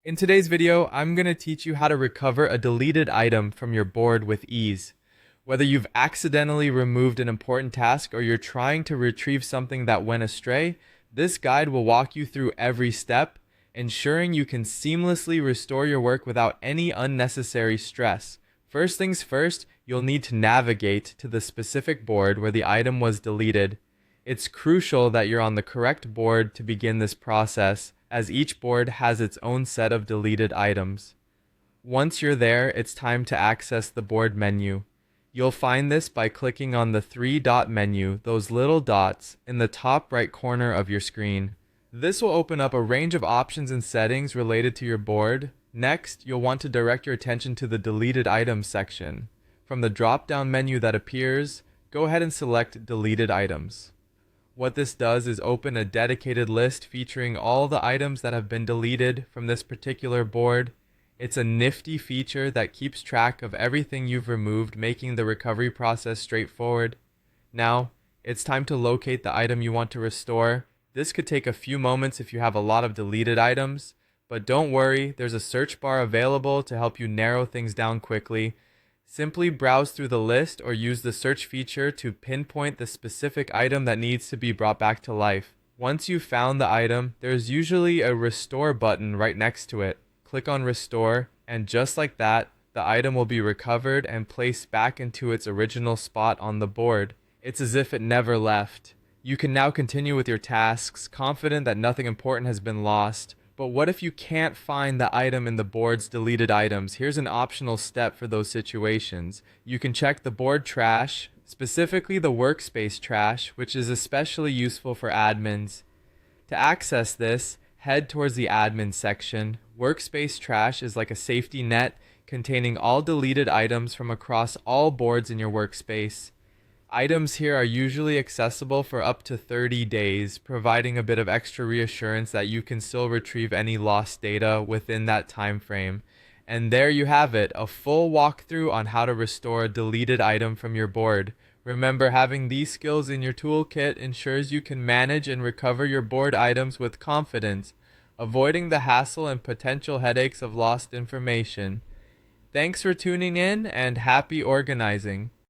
In today's video, I'm going to teach you how to recover a deleted item from your board with ease. Whether you've accidentally removed an important task or you're trying to retrieve something that went astray, this guide will walk you through every step, ensuring you can seamlessly restore your work without any unnecessary stress. First things first, you'll need to navigate to the specific board where the item was deleted. It's crucial that you're on the correct board to begin this process, as each board has its own set of deleted items. Once you're there, it's time to access the board menu. You'll find this by clicking on the three-dot menu, those little dots, in the top right corner of your screen. This will open up a range of options and settings related to your board. Next, you'll want to direct your attention to the deleted items section. From the drop-down menu that appears, go ahead and select deleted items. What this does is open a dedicated list featuring all the items that have been deleted from this particular board. It's a nifty feature that keeps track of everything you've removed, making the recovery process straightforward. Now, it's time to locate the item you want to restore. This could take a few moments if you have a lot of deleted items, but don't worry, there's a search bar available to help you narrow things down quickly. Simply browse through the list or use the search feature to pinpoint the specific item that needs to be brought back to life. Once you've found the item, there's usually a restore button right next to it. Click on restore, and just like that, the item will be recovered and placed back into its original spot on the board. It's as if it never left. You can now continue with your tasks, confident that nothing important has been lost. But what if you can't find the item in the board's deleted items? Here's an optional step for those situations. You can check the board trash, specifically the workspace trash, which is especially useful for admins. To access this, head towards the admin section. Workspace trash is like a safety net containing all deleted items from across all boards in your workspace. Items here are usually accessible for up to 30 days, providing a bit of extra reassurance that you can still retrieve any lost data within that time frame. And there you have it, a full walkthrough on how to restore a deleted item from your board. Remember, having these skills in your toolkit ensures you can manage and recover your board items with confidence, avoiding the hassle and potential headaches of lost information. Thanks for tuning in, and happy organizing!